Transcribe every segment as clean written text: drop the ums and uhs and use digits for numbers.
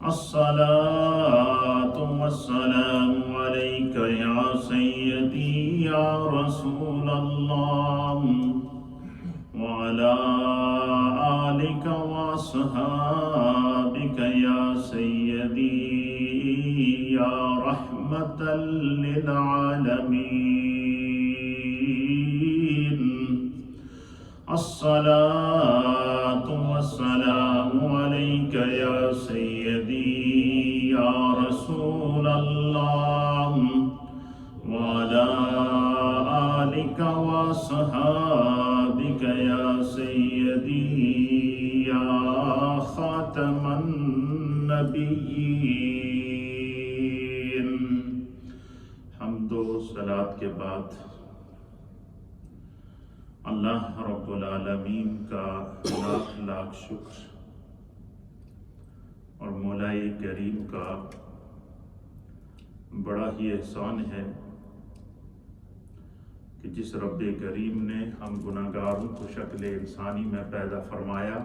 الصلاة والسلام عليك يا سيدي يا رسول الله وعلى آلك وأصحابك يا سيدي يا رحمة للعالمين. الصلاة والسلام عليك يا سيدي يا رسول الله وعلى آلك وصحابك يا سيدي يا خاتم النبيين. حمد و صلاة کے بعد اللہ رب العالمین کا لاکھ لاکھ شکر اور مولا کریم کا بڑا ہی احسان ہے کہ جس رب کریم نے ہم گناہگاروں کو شکل انسانی میں پیدا فرمایا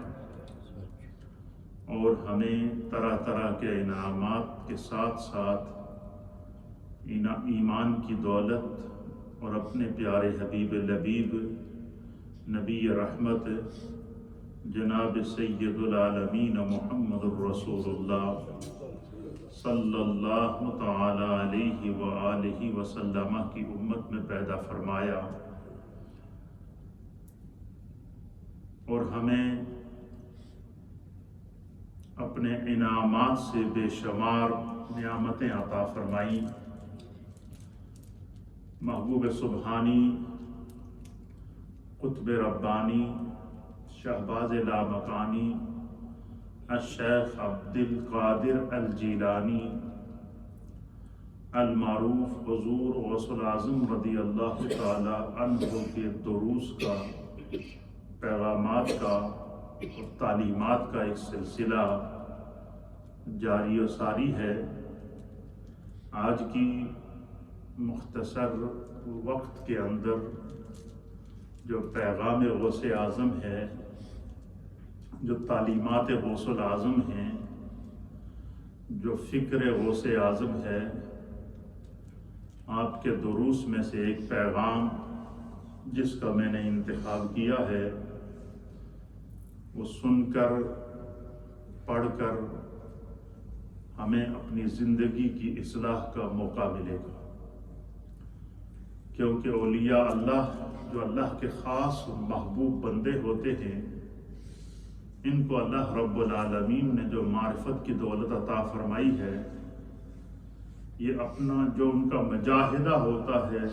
اور ہمیں طرح طرح کے انعامات کے ساتھ ساتھ ایمان کی دولت اور اپنے پیارے حبیب لبیب نبی رحمت جناب سید العالمین محمد الرسول اللہ صلی اللہ تعالی علیہ وآلہ وسلم کی امت میں پیدا فرمایا اور ہمیں اپنے انعامات سے بے شمار نعمتیں عطا فرمائیں. محبوب سبحانی، قطب ربانی، شہباز لامکانی الشیخ عبد القادر الجیلانی المعروف حضور غوث الاعظم رضی اللہ تعالی عنہ کے دروس کا، پیغامات کا اور تعلیمات کا ایک سلسلہ جاری و ساری ہے. آج کی مختصر وقت کے اندر جو پیغام غوث اعظم ہے، جو تعلیمات غوث الاعظم ہیں، جو فکر غوث اعظم ہے، آپ کے دروس میں سے ایک پیغام جس کا میں نے انتخاب کیا ہے وہ سن کر پڑھ کر ہمیں اپنی زندگی کی اصلاح کا موقع ملے گا، کیونکہ اولیاء اللہ جو اللہ کے خاص محبوب بندے ہوتے ہیں، ان کو اللہ رب العالمین نے جو معرفت کی دولت عطا فرمائی ہے، یہ اپنا جو ان کا مجاہدہ ہوتا ہے،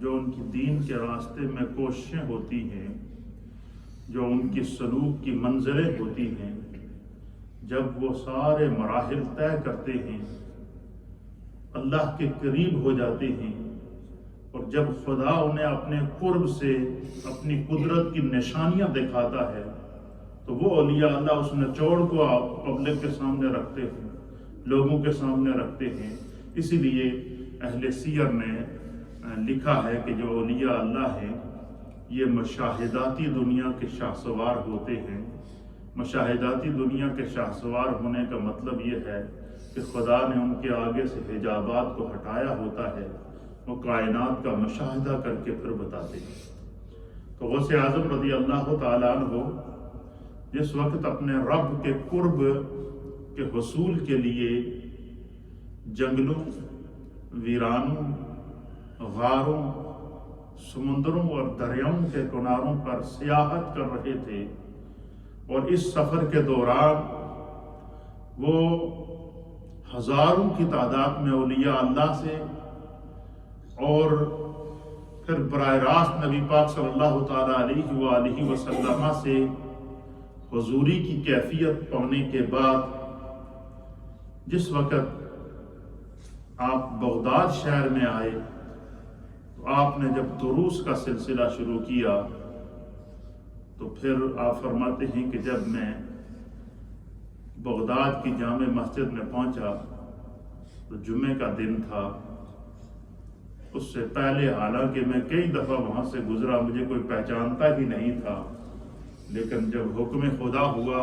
جو ان کی دین کے راستے میں کوششیں ہوتی ہیں، جو ان کی سلوک کی منزلیں ہوتی ہیں، جب وہ سارے مراحل طے کرتے ہیں، اللہ کے قریب ہو جاتے ہیں، اور جب خدا انہیں اپنے قرب سے اپنی قدرت کی نشانیاں دکھاتا ہے تو وہ اولیاء اللہ اس نچوڑ کو پبلک کے سامنے رکھتے ہیں، لوگوں کے سامنے رکھتے ہیں. اسی لیے اہل سیر نے لکھا ہے کہ جو اولیاء اللہ ہیں یہ مشاہداتی دنیا کے شاہسوار ہوتے ہیں. مشاہداتی دنیا کے شاہسوار ہونے کا مطلب یہ ہے کہ خدا نے ان کے آگے سے حجابات کو ہٹایا ہوتا ہے، وہ کائنات کا مشاہدہ کر کے پھر بتاتے ہیں. تو غوث اعظم رضی اللہ تعالیٰ عنہ جس وقت اپنے رب کے قرب کے حصول کے لیے جنگلوں، ویرانوں، غاروں، سمندروں اور دریاؤں کے کناروں پر سیاحت کر رہے تھے، اور اس سفر کے دوران وہ ہزاروں کی تعداد میں اولیاء اللہ سے اور پھر براہ راست نبی پاک صلی اللہ تعالیٰ علیہ وآلہ وسلم سے حضوری کی کیفیت پانے کے بعد جس وقت آپ بغداد شہر میں آئے تو آپ نے جب دروس کا سلسلہ شروع کیا تو پھر آپ فرماتے ہیں کہ جب میں بغداد کی جامع مسجد میں پہنچا تو جمعے کا دن تھا. اس سے پہلے حالانکہ میں کئی دفعہ وہاں سے گزرا، مجھے کوئی پہچانتا ہی نہیں تھا، لیکن جب حکم خدا ہوا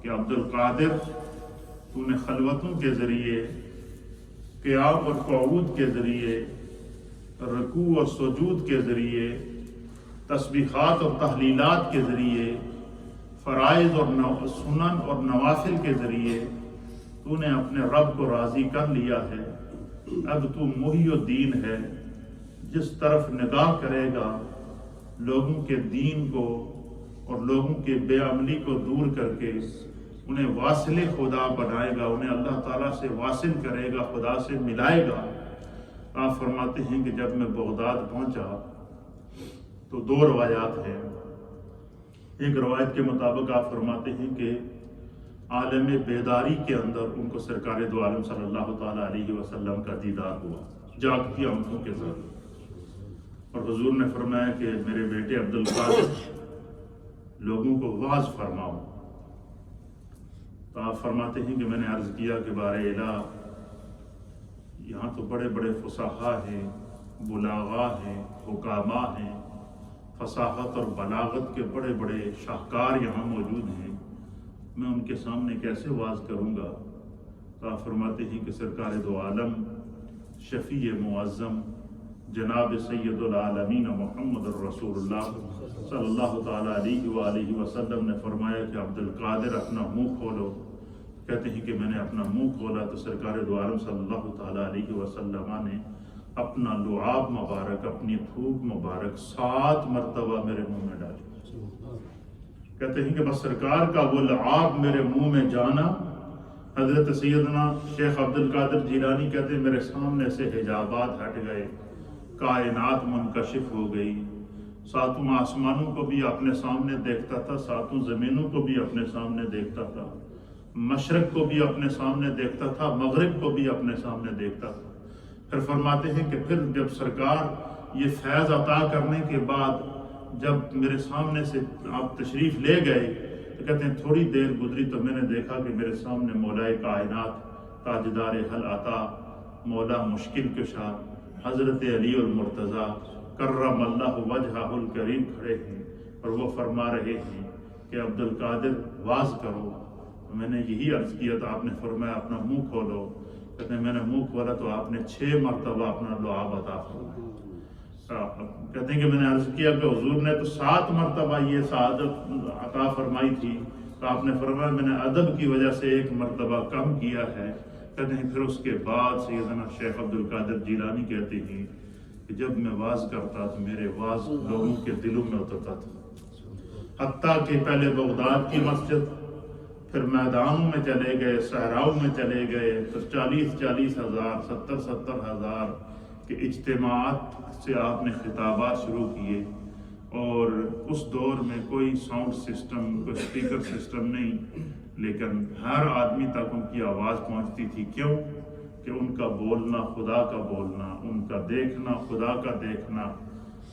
کہ عبد القادر تو نے خلوتوں کے ذریعے، قیام اور قعود کے ذریعے، رکوع اور سجود کے ذریعے، تسبیحات اور تحلیلات کے ذریعے، فرائض اور سنن اور نوافل کے ذریعے تو نے اپنے رب کو راضی کر لیا ہے۔ اب تو محی الدین ہے، جس طرف نگاہ کرے گا لوگوں کے دین کو اور لوگوں کے بے عملی کو دور کر کے انہیں واصل خدا بنائے گا، انہیں اللہ تعالیٰ سے واصل کرے گا، خدا سے ملائے گا۔ آپ فرماتے ہیں کہ جب میں بغداد پہنچا تو دو روایات ہیں۔ ایک روایت کے مطابق آپ فرماتے ہیں کہ عالم بیداری کے اندر ان کو سرکار دو عالم صلی اللہ تعالیٰ علیہ وسلم کا دیدار ہوا جاگتی آنکھوں کے ساتھ، اور حضور نے فرمایا کہ میرے بیٹے عبدالقادر لوگوں کو واعظ فرماؤ۔ تو آپ فرماتے ہیں کہ میں نے عرض کیا کہ بار الہ یہاں تو بڑے بڑے فصحاء ہیں، بلاغاء ہیں، حکاماء ہیں، فصاحت اور بلاغت کے بڑے بڑے شاہکار یہاں موجود ہیں، میں ان کے سامنے کیسے واعظ کروں گا؟ تو آپ فرماتے ہیں کہ سرکار دو عالم شفیع معظم جناب سید العالمین محمد الرسول اللہ صلی اللہ تعالیٰ علیہ وآلہ وسلم نے فرمایا کہ عبدالقادر اپنا منہ کھولو۔ کہتے ہیں کہ میں نے اپنا منہ کھولا تو سرکار دو عالم صلی اللہ تعالیٰ علیہ وسلم نے اپنا لعاب مبارک، اپنی تھوک مبارک 7 مرتبہ میرے منہ میں ڈالی۔ کہتے ہیں کہ بس سرکار کا وہ لعاب میرے منہ میں جانا، حضرت سیدنا شیخ عبدالقادر جیلانی کہتے ہیں میرے سامنے سے حجابات ہٹ گئے، کائنات منکشف ہو گئی، 7 آسمانوں کو بھی اپنے سامنے دیکھتا تھا، 7 زمینوں کو بھی اپنے سامنے دیکھتا تھا، مشرق کو بھی اپنے سامنے دیکھتا تھا، مغرب کو بھی اپنے سامنے دیکھتا تھا۔ پھر فرماتے ہیں کہ پھر جب سرکار یہ فیض عطا کرنے کے بعد جب میرے سامنے سے آپ تشریف لے گئے تو کہتے ہیں تھوڑی دیر گزری تو میں نے دیکھا کہ میرے سامنے مولا کائنات تاجدار حل عطا مولا مشکل کشا حضرت علی المرتضیٰ کرم اللہ وجہہ الکریم کھڑے ہیں، اور وہ فرما رہے ہیں کہ عبدالقادر واعظ کرو۔ میں نے یہی عرض کیا تو آپ نے فرمایا اپنا منہ کھولو۔ کہتے ہیں میں نے منہ کھولا تو آپ نے 6 مرتبہ اپنا لعاب عطا فرمایا۔ کہتے ہیں کہ میں نے عرض کیا کہ حضور نے تو 7 مرتبہ یہ سعادت عطا فرمائی تھی، تو آپ نے فرمایا میں نے ادب کی وجہ سے 1 مرتبہ کم کیا ہے۔ کہتے ہیں پھر اس کے بعد سیدنا شیخ عبدالقادر جیلانی کہتے ہیں کہ جب میں واعظ کرتا تو میرے واعظ لوگوں کے دلوں میں اترتا تھا، حتیٰ کہ پہلے بغداد کی مسجد، پھر میدانوں میں چلے گئے، صحراؤں میں چلے گئے، تو 40,000 70,000 ہزار کے اجتماعات سے آپ نے خطابات شروع کیے، اور اس دور میں کوئی ساؤنڈ سسٹم، کوئی اسپیکر سسٹم نہیں، لیکن ہر آدمی تک ان کی آواز پہنچتی تھی۔ کیوں؟ کہ ان کا بولنا خدا کا بولنا، ان کا دیکھنا خدا کا دیکھنا،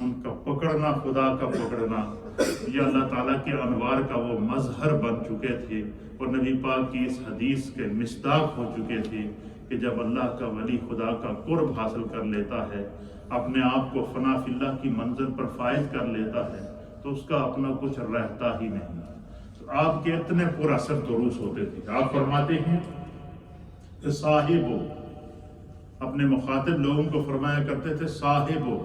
ان کا پکڑنا خدا کا پکڑنا، یہ اللہ تعالیٰ کے انوار کا وہ مظہر بن چکے تھے، اور نبی پاک کی اس حدیث کے مصداق ہو چکے تھے کہ جب اللہ کا ولی خدا کا قرب حاصل کر لیتا ہے، اپنے آپ کو فنا فی اللہ کی منزل پر فائز کر لیتا ہے، تو اس کا اپنا کچھ رہتا ہی نہیں۔ تو آپ کے اتنے پر اثر دروس ہوتے تھے۔ آپ فرماتے ہیں کہ صاحبو، اپنے مخاطب لوگوں کو فرمایا کرتے تھے صاحبو۔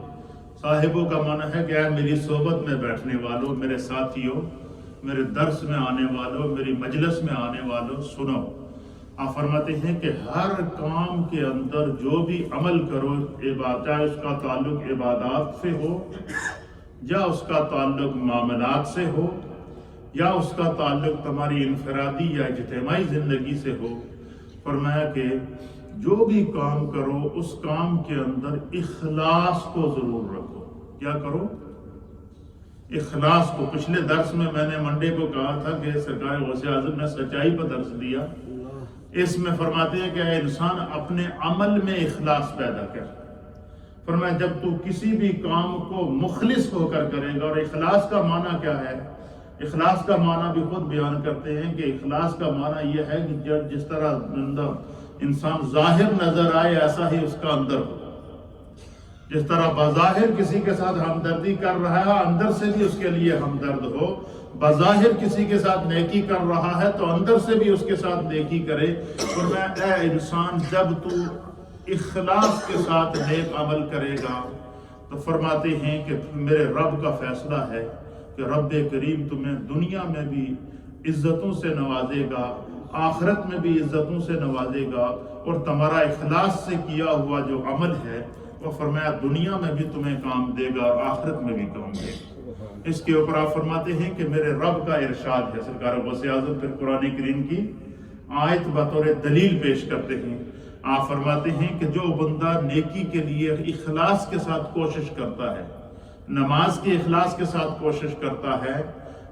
صاحبو کا معنی ہے کہ اے میری صحبت میں بیٹھنے والوں، میرے ساتھیوں، میرے درس میں آنے والوں، میری مجلس میں آنے والوں، سنو۔ آپ فرماتے ہیں کہ ہر کام کے اندر جو بھی عمل کرو، چاہے اس کا تعلق عبادات سے ہو، یا اس کا تعلق معاملات سے ہو، یا اس کا تعلق تمہاری انفرادی یا اجتماعی زندگی سے ہو، فرمایا کہ جو بھی کام کرو اس کام کے اندر اخلاص کو ضرور رکھو۔ کیا کرو؟ اخلاص کو۔ پچھلے درس میں نے منڈے کو کہا تھا کہ سرکار غوث اعظم نے سچائی پر درس دیا، اس میں فرماتے ہیں کہ اے انسان اپنے عمل میں اخلاص پیدا کر۔ فرمایا جب تو کسی بھی کام کو مخلص ہو کر کرے گا، اور اخلاص کا معنی کیا ہے؟ اخلاص کا معنی بھی خود بیان کرتے ہیں کہ اخلاص کا معنی یہ ہے کہ جس طرح اندر انسان ظاہر نظر آئے ایسا ہی اس کا اندر ہو۔ جس طرح بظاہر کسی کے ساتھ ہمدردی کر رہا ہے، اندر سے بھی اس کے لیے ہمدرد ہو۔ بظاہر کسی کے ساتھ نیکی کر رہا ہے تو اندر سے بھی اس کے ساتھ نیکی کرے۔ فرمایا اے انسان جب تو اخلاص کے ساتھ نیک عمل کرے گا تو فرماتے ہیں کہ میرے رب کا فیصلہ ہے کہ رب کریم تمہیں دنیا میں بھی عزتوں سے نوازے گا، آخرت میں بھی عزتوں سے نوازے گا، اور تمہارا اخلاص سے کیا ہوا جو عمل ہے وہ فرمایا دنیا میں بھی تمہیں کام دے گا اور آخرت میں بھی کام دے گا۔ اس کے اوپر آپ فرماتے ہیں کہ میرے رب کا ارشاد ہے، سرکار غوث اعظم پھر قرآن کریم کی آیت بطور دلیل پیش کرتے ہیں۔ آپ فرماتے ہیں کہ جو بندہ نیکی کے لیے اخلاص کے ساتھ کوشش کرتا ہے، نماز کی اخلاص کے ساتھ کوشش کرتا ہے،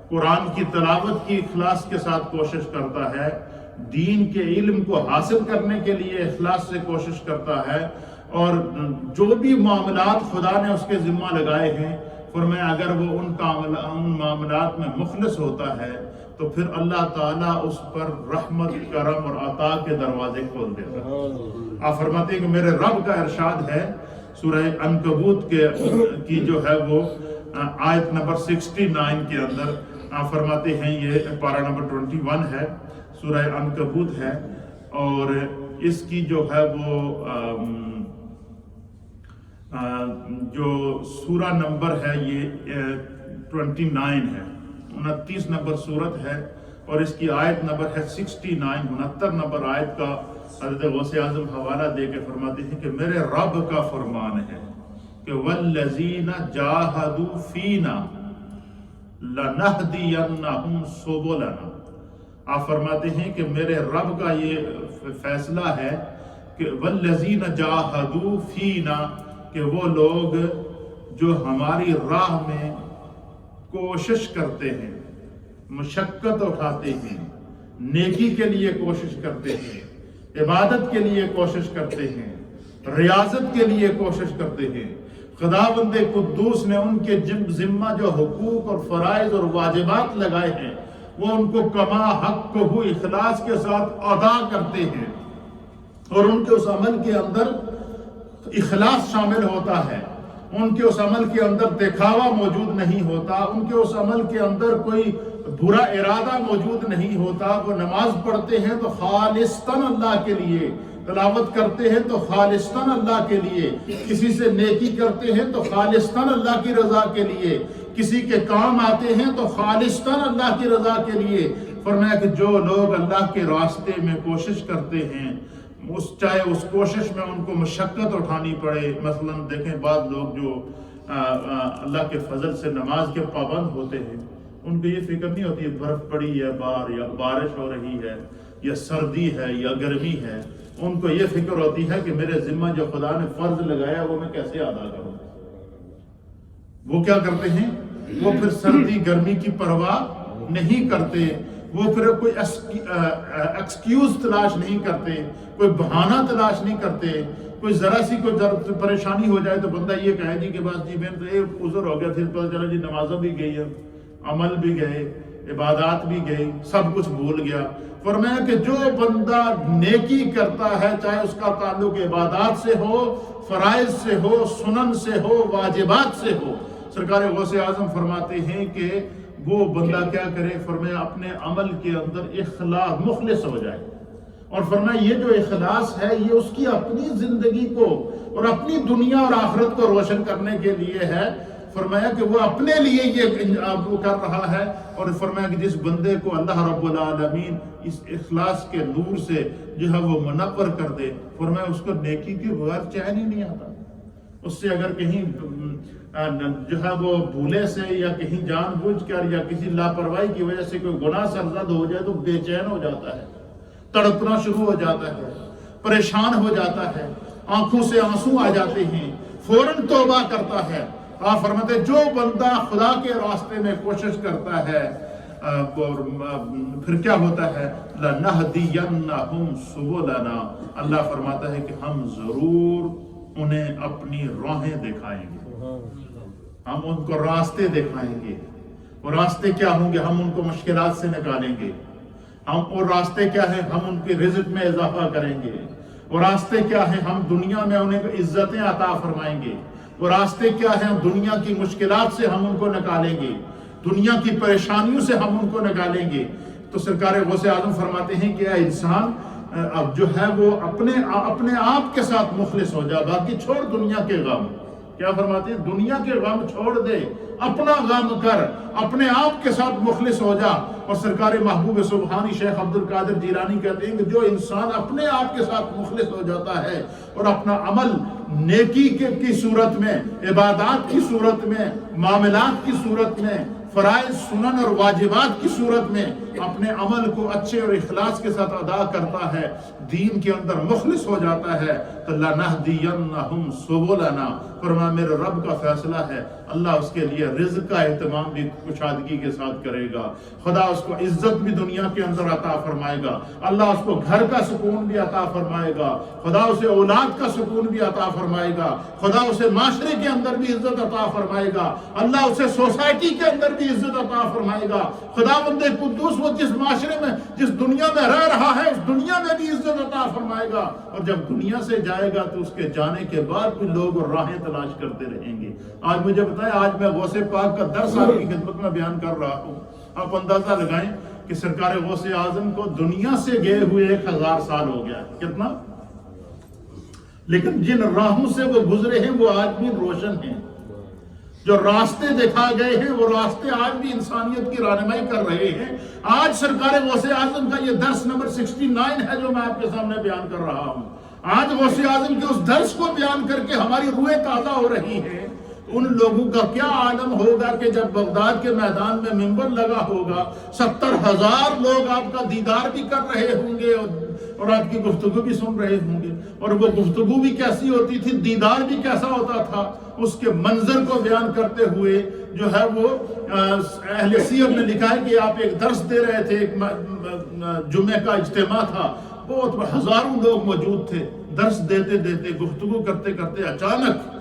قرآن کی تلاوت کی اخلاص کے ساتھ کوشش کرتا ہے، دین کے علم کو حاصل کرنے کے لیے اخلاص سے کوشش کرتا ہے، اور جو بھی معاملات خدا نے اس کے ذمہ لگائے ہیں فرمایا اگر وہ ان معاملات میں مخلص ہوتا ہے تو پھر اللہ تعالیٰ اس پر رحمت، کرم اور عطا کے دروازے کھول دیتا ہے۔ آپ فرماتے ہیں کہ میرے رب کا ارشاد ہے سورہ عنکبوت کی جو ہے وہ آیت نمبر 69 کے اندر، آپ فرماتے ہیں یہ پارہ نمبر 21 ہے، سورہ عنکبوت ہے، اور اس کی جو ہے وہ جو سورہ نمبر ہے یہ 29 ہے، 29 نمبر سورت ہے، اور اس کی آیت نمبر ہے 69، 69 نمبر آیت کا حضرت غوث اعظم حوالہ دے کے فرماتے ہیں کہ میرے رب کا فرمان ہے کہ والذین جاہدوا فینا لنہدینہم سبلنا۔ آپ فرماتے ہیں کہ میرے رب کا یہ فیصلہ ہے کہ والذین جاہدوا فینا، کہ وہ لوگ جو ہماری راہ میں کوشش کرتے ہیں، مشقت اٹھاتے ہیں، نیکی کے لیے کوشش کرتے ہیں، عبادت کے لیے کوشش کرتے ہیں، ریاضت کے لیے کوشش کرتے ہیں، خداوند قدوس نے ان کے ذمہ جو حقوق اور فرائض اور واجبات لگائے ہیں وہ ان کو کما حق ہو اخلاص کے ساتھ ادا کرتے ہیں، اور ان کے اس عمل کے اندر اخلاص شامل ہوتا ہے، ان کے اس عمل کے اندر دکھاوا موجود نہیں ہوتا، ان کے اس عمل کے اندر کوئی برا ارادہ موجود نہیں ہوتا۔ وہ نماز پڑھتے ہیں تو خالصتاً اللہ کے لیے، تلاوت کرتے ہیں تو خالصتاً اللہ کے لیے، کسی سے نیکی کرتے ہیں تو خالصتاً اللہ کی رضا کے لیے، کسی کے کام آتے ہیں تو خالصتاً اللہ کی رضا کے لیے۔ فرمایا کہ جو لوگ اللہ کے راستے میں کوشش کرتے ہیں، چاہے اس کوشش میں ان کو مشقت اٹھانی پڑے، مثلا دیکھیں بعض لوگ جو اللہ کے فضل سے نماز کے پابند ہوتے ہیں ان کو یہ فکر نہیں ہوتی برف پڑی ہے باہر، یا بارش ہو رہی ہے، یا سردی ہے، یا گرمی ہے، ان کو یہ فکر ہوتی ہے کہ میرے ذمہ جو خدا نے فرض لگایا وہ میں کیسے ادا کروں۔ وہ کیا کرتے ہیں؟ وہ پھر سردی گرمی کی پرواہ نہیں کرتے، وہ پھر کوئی ایکسکیوز تلاش نہیں کرتے، کوئی بہانہ تلاش نہیں کرتے۔ کوئی ذرا سی کوئی پریشانی ہو جائے تو بندہ یہ کہے جی کہ بس جی میں تو ایک عذر ہو گیا تھا، پتہ چلا جی نمازوں بھی گئی ہے، عمل بھی گئے، عبادات بھی گئی، سب کچھ بھول گیا۔ فرمایا کہ جو بندہ نیکی کرتا ہے، چاہے اس کا تعلق عبادات سے ہو، فرائض سے ہو، سنن سے ہو، واجبات سے ہو، سرکار غوث اعظم فرماتے ہیں کہ وہ بندہ کیا کرے؟ فرمایا اپنے عمل کے اندر اخلاص مخلص ہو جائے، اور فرمایا یہ جو اخلاص ہے یہ اس کی اپنی زندگی کو اور اپنی دنیا اور آخرت کو روشن کرنے کے لیے ہے۔ فرمایا کہ وہ اپنے لیے یہ کر رہا ہے، اور فرمایا کہ جس بندے کو اللہ رب العالمین اس اخلاص کے نور سے جو ہے وہ منور کر دے، فرمایا اس کو نیکی کے بغیر چین ہی نہیں آتا۔ اس سے اگر کہیں جو ہے وہ بھولے سے یا کہیں جان بوجھ کر یا کسی لاپرواہی کی وجہ سے کوئی گناہ سرزد ہو جائے تو بے چین ہو جاتا ہے، تڑپنا شروع ہو جاتا ہے، پریشان ہو جاتا ہے، آنکھوں سے آنسو آ جاتے ہیں، فوراً توبہ کرتا ہے۔ آپ فرماتے ہیں جو بندہ خدا کے راستے میں کوشش کرتا ہے اور پھر کیا ہوتا ہے؟ لَنَهْدِيَنَّهُمْ سُبُلَنَا، اللہ فرماتا ہے کہ ہم ضرور انہیں اپنی راہیں دکھائیں گے، ہم ان کو راستے دکھائیں گے۔ وہ راستے کیا ہوں گے؟ ہم ان کو مشکلات سے نکالیں گے۔ اور راستے کیا ہیں؟ ہم ان کے رزق میں اضافہ کریں گے۔ وہ راستے کیا ہیں؟ ہم دنیا میں انہیں عزتیں عطا فرمائیں گے۔ وہ راستے کیا ہیں؟ دنیا کی مشکلات سے ہم ان کو نکالیں گے۔ دنیا کی پریشانیوں سے ہم ان کو نکالیں گے۔ تو سرکار غوث اعظم فرماتے ہیں کہ اے انسان اب جو ہے وہ اپنے آپ کے ساتھ مخلص ہو جا، باقی چھوڑ دنیا کے غم۔ کیا فرماتے ہیں؟ دنیا کے غم چھوڑ دے، اپنا غم کر، اپنے آپ کے ساتھ مخلص ہو جا۔ اور سرکار محبوب سبحانی شیخ عبد القادر جیلانی کہتے ہیں کہ جو انسان اپنے آپ کے ساتھ مخلص ہو جاتا ہے اور اپنا عمل نیکی کی صورت میں، عبادات کی صورت میں، معاملات کی صورت میں، فرائض سنن اور واجبات کی صورت میں اپنے عمل کو اچھے اور اخلاص کے ساتھ ادا کرتا ہے، دین کے اندر مخلص ہو جاتا ہے، تو لَنَهْدِيَنَّهُمْ سُبُلَنَا، فرمایا میرے رب کا فیصلہ ہے، اللہ اس کے لیے رزق کا اہتمام بھی کشادگی کے ساتھ کرے گا، خدا اس کو عزت بھی دنیا کے اندر عطا فرمائے گا، اللہ اس کو گھر کا سکون بھی عطا فرمائے گا، خدا اسے اولاد کا سکون بھی عطا فرمائے گا، خدا اسے معاشرے کے اندر بھی عزت عطا فرمائے گا، اللہ اسے سوسائٹی کے اندر بھی عزت عطا فرمائے گا۔ خدا بند قدوس وہ جس معاشرے میں، جس دنیا میں رہ رہا ہے، اس دنیا میں بھی عزت عطا فرمائے گا، اور جب دنیا سے جائے گا تو اس کے جانے کے بعد بھی لوگ اور راہیں تلاش کرتے رہیں گے۔ آج مجھے بتائیں، آج میں غوث پاک کا درس آپ کی خدمت میں بیان کر رہا ہوں، آپ اندازہ لگائیں کہ سرکار غوث اعظم کو دنیا سے گئے ہوئے 1000 سال ہو گیا، کتنا؟ لیکن جن راہوں سے وہ گزرے ہیں وہ آج بھی روشن ہیں، جو راستے دکھا گئے ہیں وہ راستے آج بھی انسانیت کی رہنمائی کر رہے ہیں۔ آج سرکار غوث اعظم کا یہ درس نمبر 69 ہے جو میں آپ کے سامنے بیان کر رہا ہوں۔ آج غوث اعظم کے اس درس کو بیان کر کے ہماری روحیں تازہ ہو رہی ہیں۔ ان لوگوں کا کیا عالم ہوگا کہ جب بغداد کے میدان میں منبر لگا ہوگا، 70,000 لوگ آپ کا دیدار بھی کر رہے ہوں گے اور آپ کی گفتگو بھی سن رہے ہوں گے، اور وہ گفتگو بھی کیسی ہوتی تھی، دیدار بھی کیسا ہوتا تھا، اس کے منظر کو بیان کرتے ہوئے جو ہے وہ اہل سیر نے لکھا ہے کہ آپ ایک درس دے رہے تھے، ایک جمعہ کا اجتماع تھا، بہت ہزاروں لوگ موجود تھے، درس دیتے دیتے گفتگو کرتے کرتے اچانک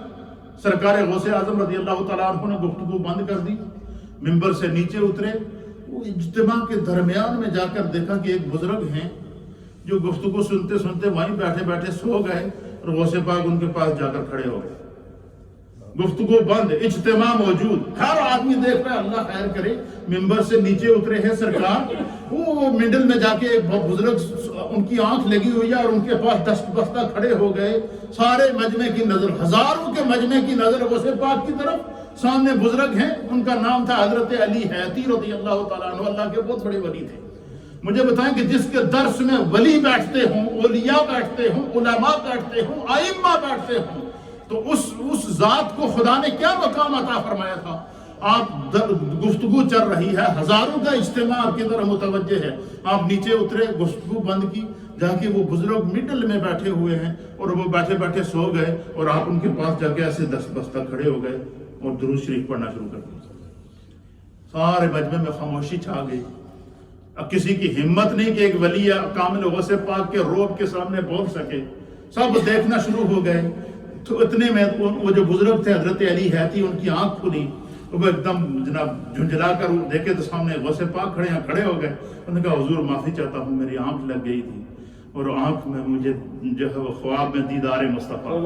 سرکار غوث اعظم رضی اللہ تعالیٰ عنہ نے گفتگو بند کر دی، منبر سے نیچے اترے، وہ اجتماع کے درمیان میں جا کر دیکھا کہ ایک بزرگ ہیں جو گفتگو سنتے سنتے وہیں بیٹھے بیٹھے سو گئے، اور غوث پاک ان کے پاس جا کر کھڑے ہو گئے۔ گفتگو بند، اجتماع موجود، ہر آدمی دیکھ رہا ہے، اللہ خیر کرے، منبر سے نیچے اترے ہیں سرکار، وہ منڈل میں جا کے ایک بزرگ، ان کی آنکھ لگی ہوئی ہے اور ان کے پاس دست بستہ کھڑے ہو گئے، سارے مجمع کی نظر، ہزاروں کے مجمع کی نظر غوث پاک کی طرف، سامنے بزرگ ہیں، ان کا نام تھا حضرت علی حیتی رضی اللہ تعالیٰ عنہ، اللہ کے بہت بڑے ولی تھے۔ مجھے بتائیں کہ جس کے درس میں ولی بیٹھتے ہوں، اولیاء بیٹھتے ہوں، علماء بیٹھتے ہوں، ائمہ بیٹھتے ہوں، تو اس ذات کو خدا نے کیا مقام عطا فرمایا تھا۔ آپ گفتگو چل رہی ہے، ہزاروں کا اجتماع آپ کی طرف متوجہ ہے، آپ نیچے اترے، گفتگو بند کی، جا کے وہ بزرگ مڈل میں بیٹھے ہوئے ہیں اور وہ بیٹھے بیٹھے سو گئے، اور آپ ان کے پاس جا کے ایسے دست بستہ کھڑے ہو گئے اور درود شریف پڑھنا شروع کر دیا۔ سارے مجمع میں خاموشی چھا گئی، اب کسی کی ہمت نہیں کہ ایک ولی کامل غوث پاک کے روب کے سامنے بول سکے، سب دیکھنا شروع ہو گئے۔ تو اتنے میں وہ جو بزرگ تھے حضرت علی حیتی، ان کی آنکھ کھلی، وہ ایک دم جناب جھنجھلا کر دیکھے تو سامنے غوث پاک کھڑے ہو گئے۔ انہوں نے کہا حضور معافی چاہتا ہوں، میری آنکھ لگ گئی تھی اور آنکھ میں مجھے جو ہے وہ خواب میں دیدار مصطفیٰ،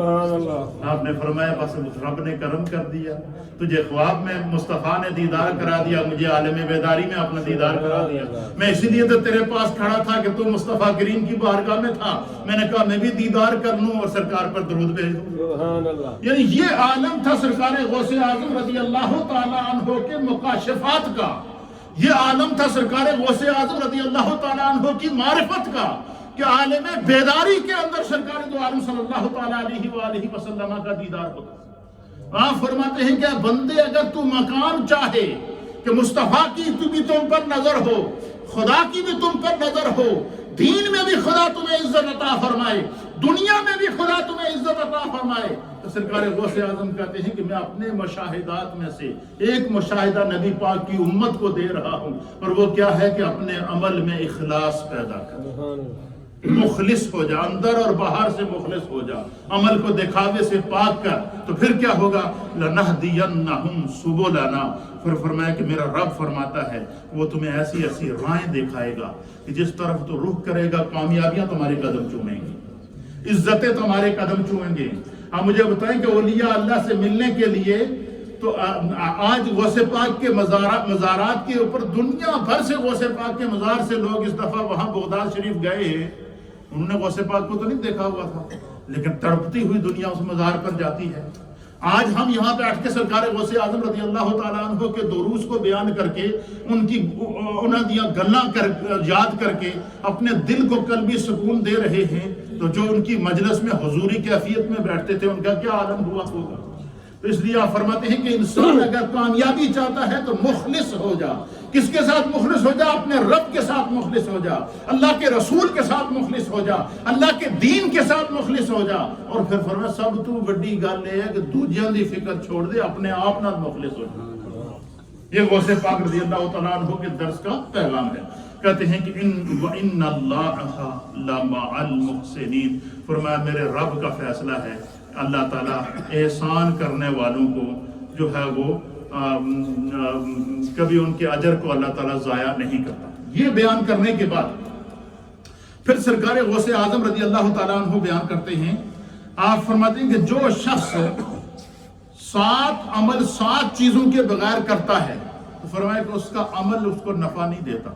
آپ نے فرمایا بس رب نے کرم کر دیا، تجھے خواب میں مصطفیٰ نے دیدار کرا دیا، مجھے عالم بیداری میں اپنا دیدار کرا دیا، میں اسی لیے تو تیرے پاس کھڑا تھا کہ تو مصطفیٰ کریم کی بارگاہ میں تھا، میں نے کہا میں بھی دیدار کر لوں اور سرکار پر درود بھیج دوں۔ یعنی یہ عالم تھا سرکار غوث اعظم رضی اللہ تعالیٰ عنہ کے مکاشفات کا، یہ عالم تھا سرکار غوث اعظم رضی اللہ تعالیٰ عنہ کی معرفت کا، کہ عالم بیداری کے اندر سرکار دو عالم صلی اللہ تعالیٰ علیہ وآلہ وسلم کا دیدار ہوتا۔ آپ فرماتے ہیں کہ بندے اگر تو مقام چاہے کہ مصطفیٰ کی بھی تم پر نظر ہو، خدا کی بھی تم پر نظر ہو، دین میں بھی خدا تمہیں عزت عطا فرمائے، دنیا میں بھی خدا تمہیں عزت عطا فرمائے، تو سرکار غوث اعظم کہتے ہیں کہ میں اپنے مشاہدات میں سے ایک مشاہدہ نبی پاک کی امت کو دے رہا ہوں، اور وہ کیا ہے کہ اپنے عمل میں اخلاص پیدا کر، مخلص ہو جا، اندر اور باہر سے مخلص ہو جا، عمل کو دکھاوے سے پاک کر، تو پھر کیا ہوگا؟ لَنَهْدِيَنَّهُمْ سُبُلَنَا، پھر فرمایا کہ میرا رب فرماتا ہے وہ تمہیں ایسی ایسی راہیں دکھائے گا کہ جس طرف تو رخ کرے گا کامیابیاں تمہارے قدم چومیں گی، عزتیں تمہارے قدم چومیں گے۔ آپ مجھے بتائیں کہ اولیاء اللہ سے ملنے کے لیے تو آج غوث پاک کے مزارات کے اوپر دنیا بھر سے غوث پاک کے مزار سے لوگ اس دفعہ وہاں بغداد شریف گئے ہیں، انہوں نے غوث پاک کو تو نہیں دیکھا ہوا تھا، لیکن تڑپتی ہوئی دنیا اس مزار پر جاتی ہے۔ آج ہم یہاں پہ بیٹھ کے سرکار غوث اعظم رضی اللہ تعالیٰ عنہ کے دروس کو بیان کر کے انہاں دیا گلاں یاد کر کے اپنے دل کو قلبی سکون دے رہے ہیں، تو جو ان کی مجلس میں حضوری کیفیت میں بیٹھتے تھے ان کا کیا عالم ہوا ہوگا۔ تو اس لیے آپ فرماتے ہیں کہ انسان اگر کامیابی چاہتا ہے تو مخلص ہو جا۔ کس کے ساتھ مخلص ہو جا؟ اپنے رب کے ساتھ مخلص ہو جا، اللہ کے رسول کے ساتھ مخلص ہو جا، اللہ کے دین کے ساتھ مخلص ہو جا۔ اور پھر فرمایا سب تو بڑی گل یہ ہے کہ دوجیاں دی فکر چھوڑ دے، اپنے آپ نال مخلص ہو جا۔ یہ غوث پاک رضی اللہ تعالیٰ عنہ کے درس کا پیغام ہے۔ کہتے ہیں کہ وَإِنَّ اللَّهَ لَمَعَ الْمُحْسِنِينَ، فرمایا میرے رب کا فیصلہ ہے، اللہ تعالیٰ احسان کرنے والوں کو جو ہے وہ کبھی ان کے اجر کو اللہ تعالیٰ ضائع نہیں کرتا۔ یہ بیان کرنے کے بعد پھر سرکار غوث اعظم رضی اللہ تعالیٰ عنہ بیان کرتے ہیں، آپ فرماتے ہیں کہ جو شخص 7 عمل 7 چیزوں کے بغیر کرتا ہے تو فرمایا کہ اس کا عمل اس کو نفع نہیں دیتا،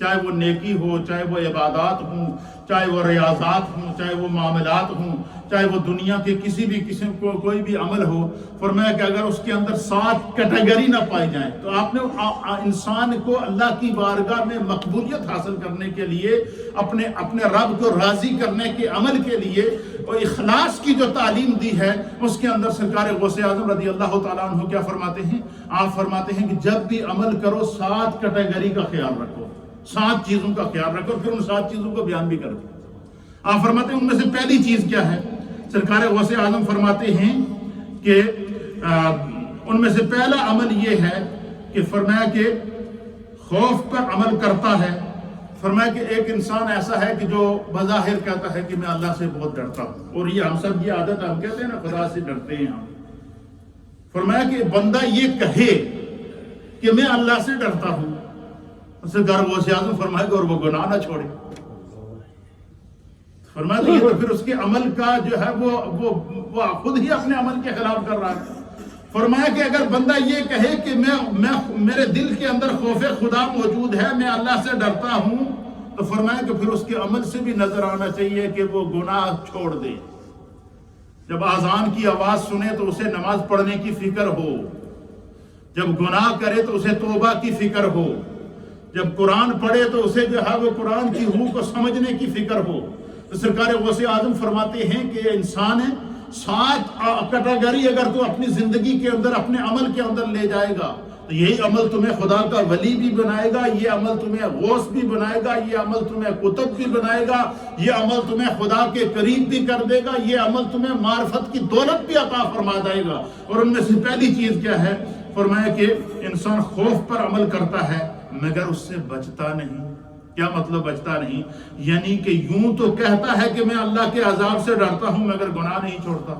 چاہے وہ نیکی ہو، چاہے وہ عبادات ہوں، چاہے وہ ریاضات ہوں، چاہے وہ معاملات ہوں، چاہے وہ دنیا کے کسی بھی قسم کو کوئی بھی عمل ہو۔ فرمایا کہ اگر اس کے اندر 7 کیٹیگری نہ پائی جائیں تو آپ نے انسان کو اللہ کی بارگاہ میں مقبولیت حاصل کرنے کے لیے، اپنے رب کو راضی کرنے کے عمل کے لیے اور اخلاص کی جو تعلیم دی ہے اس کے اندر سرکار غوث اعظم رضی اللہ تعالیٰ عنہ کیا فرماتے ہیں؟ آپ فرماتے ہیں کہ جب بھی عمل کرو 7 کیٹیگری کا خیال رکھو، 7 چیزوں کا خیال رکھو، پھر ان 7 چیزوں کو بیان بھی کر دیں۔ آپ فرماتے ہیں ان میں سے پہلی چیز کیا ہے؟ سرکار غوث اعظم فرماتے ہیں کہ ان میں سے پہلا عمل یہ ہے کہ فرمایا کہ خوف پر عمل کرتا ہے۔ فرمایا کہ ایک انسان ایسا ہے کہ جو بظاہر کہتا ہے کہ میں اللہ سے بہت ڈرتا ہوں، اور یہ ہم سب کی عادت، ہم کہتے ہیں نا خدا سے ڈرتے ہیں ہم۔ فرمایا کہ بندہ یہ کہے کہ میں اللہ سے ڈرتا ہوں، سرکار غوث اعظم فرمایا کہ اور وہ گناہ نہ چھوڑے۔ فرمایا تو یہ تو پھر اس کے عمل کا جو ہے وہ خود ہی اپنے عمل کے خلاف کر رہا ہے۔ فرمایا کہ اگر بندہ یہ کہے کہ میرے دل کے اندر خوف خدا موجود ہے، میں اللہ سے ڈرتا ہوں، تو فرمایا کہ پھر اس کے عمل سے بھی نظر آنا چاہیے کہ وہ گناہ چھوڑ دے۔ جب اذان کی آواز سنے تو اسے نماز پڑھنے کی فکر ہو، جب گناہ کرے تو اسے توبہ کی فکر ہو، جب قرآن پڑھے تو اسے جو ہے وہ قرآن کی روح کو سمجھنے کی فکر ہو۔ تو سرکار غوث اعظم فرماتے ہیں کہ انسان ہے 7 کیٹیگری اگر تو اپنی زندگی کے اندر اپنے عمل کے اندر لے جائے گا تو یہی عمل تمہیں خدا کا ولی بھی بنائے گا، یہ عمل تمہیں غوث بھی بنائے گا، یہ عمل تمہیں قطب بھی بنائے گا، یہ عمل تمہیں خدا کے قریب بھی کر دے گا، یہ عمل تمہیں معرفت کی دولت بھی عطا فرما دے گا۔ اور ان میں سے پہلی چیز کیا ہے؟ فرمایا کہ انسان خوف پر عمل کرتا ہے مگر اس سے بچتا نہیں۔ کیا مطلب بچتا نہیں؟ یعنی کہ یوں تو کہتا ہے کہ میں اللہ کے عذاب سے ڈرتا ہوں مگر گناہ نہیں چھوڑتا۔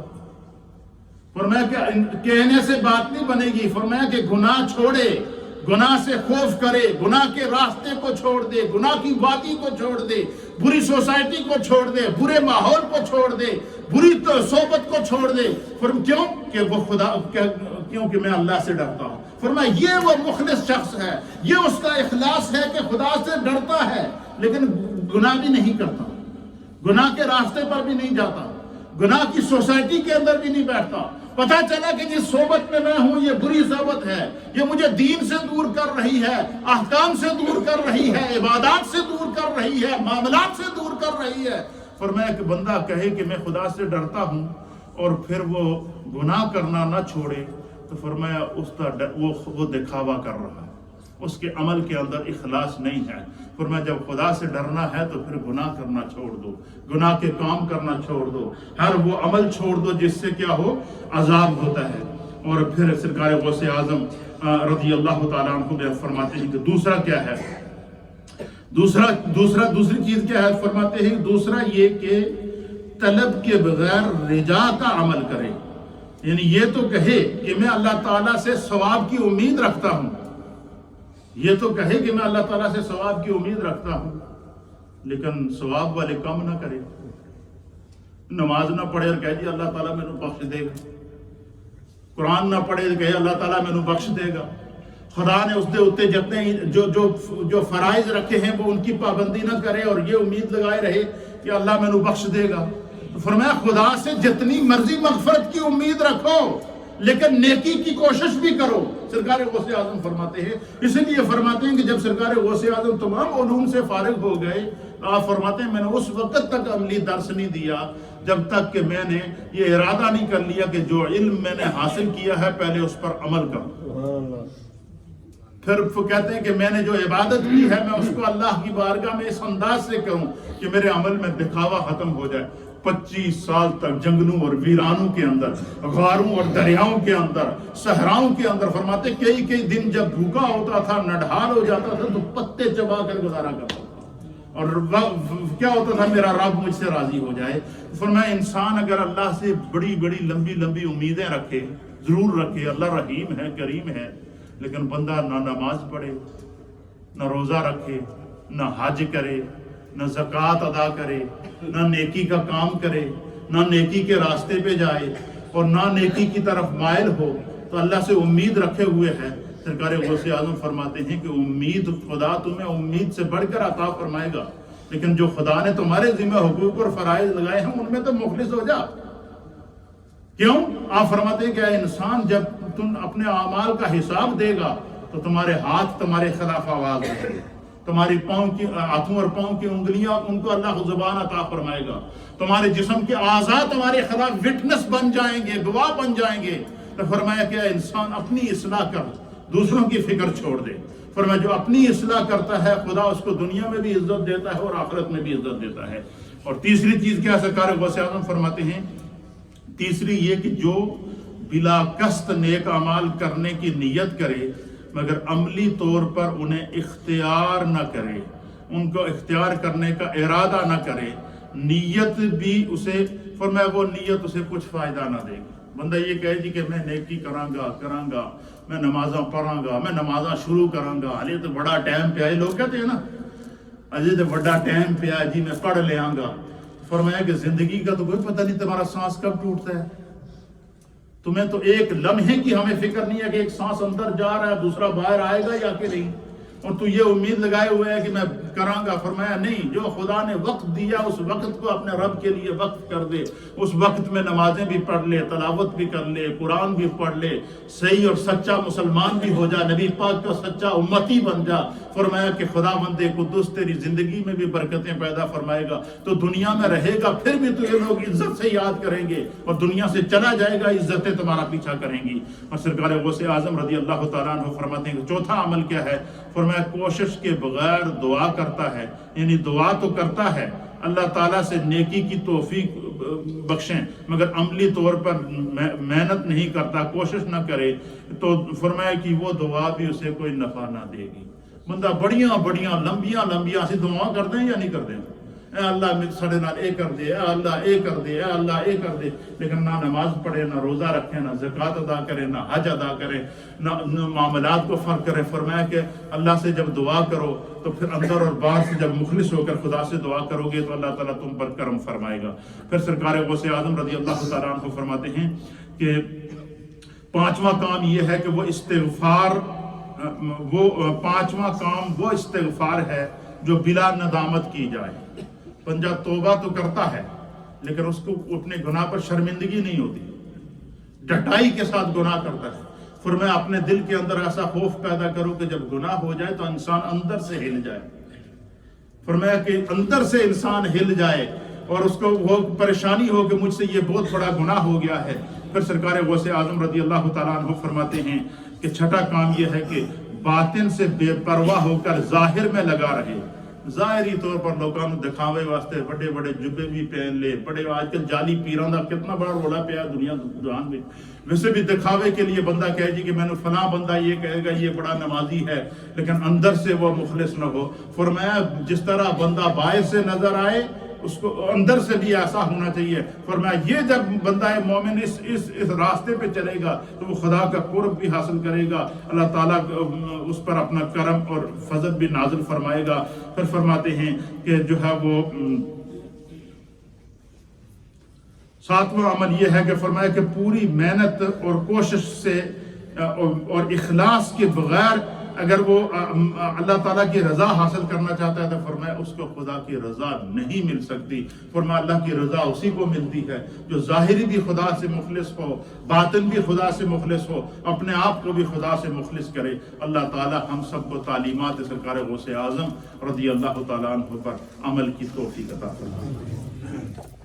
فرمایا کہ کہنے سے بات نہیں بنے گی، فرمایا کہ گناہ چھوڑے، گناہ سے خوف کرے، گناہ کے راستے کو چھوڑ دے، گناہ کی وادی کو چھوڑ دے، بری سوسائٹی کو چھوڑ دے، برے ماحول کو چھوڑ دے، بری صحبت کو چھوڑ دے۔ کیوں کہ وہ کیونکہ میں اللہ سے ڈرتا ہوں۔ فرمایا یہ وہ مخلص شخص ہے، یہ اس کا اخلاص ہے کہ خدا سے ڈرتا ہے لیکن گناہ بھی نہیں کرتا، گناہ کے راستے پر بھی نہیں جاتا، گناہ کی سوسائٹی کے اندر بھی نہیں بیٹھتا۔ پتہ چلا کہ جس صحبت میں ہوں یہ بری صحبت ہے، یہ مجھے دین سے دور کر رہی ہے، احکام سے دور کر رہی ہے، عبادات سے دور کر رہی ہے، معاملات سے دور کر رہی ہے۔ فرمایا کہ بندہ کہے کہ میں خدا سے ڈرتا ہوں اور پھر وہ گناہ کرنا نہ چھوڑے تو فرمایا وہ دکھاوا کر رہا ہے، اس کے عمل کے اندر اخلاص نہیں ہے۔ فرمایا جب خدا سے ڈرنا ہے تو پھر گناہ کرنا چھوڑ دو، گناہ کے کام کرنا چھوڑ دو، ہر وہ عمل چھوڑ دو جس سے کیا ہو؟ عذاب ہوتا ہے۔ اور پھر سرکار غوث اعظم رضی اللہ تعالیٰ عنہ فرماتے ہیں کہ دوسرا کیا ہے؟ دوسری چیز کیا ہے؟ فرماتے ہیں دوسرا یہ کہ طلب کے بغیر رجا کا عمل کرے، یعنی یہ تو کہے کہ میں اللہ تعالیٰ سے ثواب کی امید رکھتا ہوں، یہ تو کہے کہ میں اللہ تعالیٰ سے ثواب کی امید رکھتا ہوں لیکن ثواب والے کم نہ کرے، نماز نہ پڑھے اور کہہ جی اللہ تعالیٰ میرے بخش دے گا، قرآن نہ پڑھے کہ اللہ تعالیٰ مینوں بخش دے گا. خدا نے اس دے اتے جتنے جو فرائض رکھے ہیں وہ ان کی پابندی نہ کرے اور یہ امید لگائے رہے کہ اللہ مینوں بخش دے گا. تو فرمایا خدا سے جتنی مرضی مغفرت کی امید رکھو لیکن نیکی کی کوشش بھی کرو. سرکار غوث اعظم فرماتے ہیں، اسی لیے فرماتے ہیں کہ جب سرکار غوث اعظم تمام علوم سے فارغ ہو گئے، آپ فرماتے ہیں میں نے اس وقت تک عملی درس نہیں دیا جب تک کہ میں نے یہ ارادہ نہیں کر لیا کہ جو علم میں نے حاصل کیا ہے پہلے اس پر عمل کروں. پھر کہتے ہیں کہ میں نے جو عبادت کی ہے میں اس کو اللہ کی بارگاہ میں اس انداز سے کروں کہ میرے عمل میں دکھاوا ختم ہو جائے. 25 سال تک جنگلوں اور ویرانوں کے اندر، غاروں اور دریاؤں کے اندر، صحراؤں کے اندر، فرماتے کئی دن جب بھوکا ہوتا تھا، نڈھال ہو جاتا تھا تو پتے چبا کر گزارا کرتا تھا. اور کیا ہوتا تھا؟ میرا رب مجھ سے راضی ہو جائے. فرمایا انسان اگر اللہ سے بڑی لمبی امیدیں رکھے، ضرور رکھے، اللہ رحیم ہے، کریم ہے، لیکن بندہ نہ نماز پڑھے، نہ روزہ رکھے، نہ حج کرے، نہ زکوٰۃ ادا کرے، نہ نیکی کا کام کرے، نہ نیکی کے راستے پہ جائے اور نہ نیکی کی طرف مائل ہو، تو اللہ سے امید رکھے ہوئے ہے. سرکار غوث اعظم فرماتے ہیں کہ امید، خدا تمہیں امید سے بڑھ کر عطا فرمائے گا، لیکن جو خدا نے تمہارے ذمہ حقوق اور فرائض لگائے ہیں ان میں تو مخلص ہو جا. کیوں؟ آپ فرماتے ہیں کہ اے انسان جب تم اپنے اعمال کا حساب دے گا تو تمہارے ہاتھ تمہارے خلاف آواز دیں گے، تمہاری ہاتھوں اور پاؤں کی انگلیاں ان کو اللہ زبان عطا فرمائے گا، تمہارے جسم کے اعضاء تمہارے خلاف وٹنس بن جائیں گے، گواہ بن جائیں گے. تو فرمایا کہ انسان اپنی اصلاح کر، دوسروں کی فکر چھوڑ دے. فرمایا جو اپنی اصلاح کرتا ہے خدا اس کو دنیا میں بھی عزت دیتا ہے اور آخرت میں بھی عزت دیتا ہے. اور تیسری چیز کیا سرکار غوث اعظم فرماتے ہیں؟ تیسری یہ کہ جو بلا قصد نیک اعمال کرنے کی نیت کرے مگر عملی طور پر انہیں اختیار نہ کرے، ان کو اختیار کرنے کا ارادہ نہ کرے، نیت بھی اسے، فرمایا وہ نیت اسے کچھ فائدہ نہ دے گی. بندہ یہ کہے جی کہ میں نیکی کراں گا، میں نمازاں پڑھاں گا، میں نمازاں شروع کراں گا، علی تو بڑا ٹائم پہ آئے، لوگ کہتے ہیں نا اجے تو بڑا ٹائم پہ آئے جی میں پڑھ لے آں گا. فرمایا کہ زندگی کا تو کوئی پتہ نہیں تمہارا سانس کب ٹوٹتا ہے. تمہیں تو ایک لمحے کی ہمیں فکر نہیں ہے کہ ایک سانس اندر جا رہا ہے دوسرا باہر آئے گا یا کہ نہیں، اور تو یہ امید لگائے ہوئے ہے کہ میں کراں گا. فرمایا نہیں، جو خدا نے وقت دیا اس وقت کو اپنے رب کے لیے وقت کر دے. اس وقت میں نمازیں بھی پڑھ لے، تلاوت بھی کر لے، قرآن بھی پڑھ لے، صحیح اور سچا مسلمان بھی ہو جا، نبی پاک کا سچا امتی بن جا. فرمایا کہ خدا بندے قدوس تیری زندگی میں بھی برکتیں پیدا فرمائے گا، تو دنیا میں رہے گا پھر بھی تو یہ لوگ عزت سے یاد کریں گے، اور دنیا سے چلا جائے گا عزتیں تمہارا پیچھا کریں گی. اور سرکار غوث اعظم رضی اللہ تعالیٰ عنہ فرماتے ہیں کہ چوتھا عمل کیا ہے؟ فرمایا کوشش کے بغیر دعا کرتا ہے، یعنی دعا تو کرتا ہے اللہ تعالیٰ سے نیکی کی توفیق بخشیں مگر عملی طور پر محنت نہیں کرتا، کوشش نہ کرے، تو فرمایا کہ وہ دعا بھی اسے کوئی نفع نہ دے گی. بندہ بڑیاں لمبیاں سی دعا کر دیں یا نہیں کر دیں، اے اللہ سڑے نال اے کر دے، اے اللہ اے کر دے، اے اللہ اے کر دے، لیکن نہ نماز پڑھے، نہ روزہ رکھے، نہ زکوٰۃ ادا کرے، نہ حج ادا کرے، نہ معاملات کو فرق کرے. فرمایا کہ اللہ سے جب دعا کرو تو پھر اندر اور باہر سے جب مخلص ہو کر خدا سے دعا کرو گے تو اللہ تعالیٰ تم پر کرم فرمائے گا. پھر سرکار غوث اعظم رضی اللہ تعالیٰ عنہ فرماتے ہیں کہ پانچواں کام یہ ہے کہ وہ پانچواں کام وہ استغفار ہے جو بلا ندامت کی جائے. بندہ توبہ تو کرتا ہے لیکن اس کو اپنے گناہ پر شرمندگی نہیں ہوتی، ڈٹائی کے ساتھ گناہ کرتا ہے. فرمایا اپنے دل کے اندر ایسا خوف پیدا کرو کہ جب گناہ ہو جائے تو انسان اندر سے ہل جائے. فرمایا کہ اندر سے انسان ہل جائے اور اس کو وہ پریشانی ہو کہ مجھ سے یہ بہت بڑا گناہ ہو گیا ہے. پھر سرکار غوث اعظم رضی اللہ تعالیٰ عنہ فرماتے ہیں کہ چھٹا کام یہ ہے کہ باطن سے بے پرواہ ہو کر ظاہر میں لگا رہے. ظاہری طور پر لوگوں نے دکھاوے واسطے بڑے بڑے جبے بھی پہن لے، بڑے آج کل جعلی پیران دا کتنا بڑا رولا پیا دنیا جہان میں، ویسے بھی دکھاوے کے لیے بندہ کہے جی کہ میں نے فلاں بندہ یہ کہے گا یہ بڑا نمازی ہے لیکن اندر سے وہ مخلص نہ ہو. فرمایا جس طرح بندہ باہر سے نظر آئے اس کو اندر سے بھی ایسا ہونا چاہیے. فرمایا یہ جب بندہ مومن اس راستے پہ چلے گا تو وہ خدا کا قرب بھی حاصل کرے گا، اللہ تعالیٰ اس پر اپنا کرم اور فضل بھی نازل فرمائے گا. پھر فرماتے ہیں کہ جو ہے وہ ساتواں عمل یہ ہے کہ فرمایا کہ پوری محنت اور کوشش سے اور اخلاص کے بغیر اگر وہ اللہ تعالیٰ کی رضا حاصل کرنا چاہتا ہے تو فرمایا اس کو خدا کی رضا نہیں مل سکتی. فرمایا اللہ کی رضا اسی کو ملتی ہے جو ظاہری بھی خدا سے مخلص ہو، باطن بھی خدا سے مخلص ہو، اپنے آپ کو بھی خدا سے مخلص کرے. اللہ تعالیٰ ہم سب کو تعلیمات سرکار غوث اعظم رضی اللہ تعالیٰ عنہ پر عمل کی توفیق عطا فرمائے.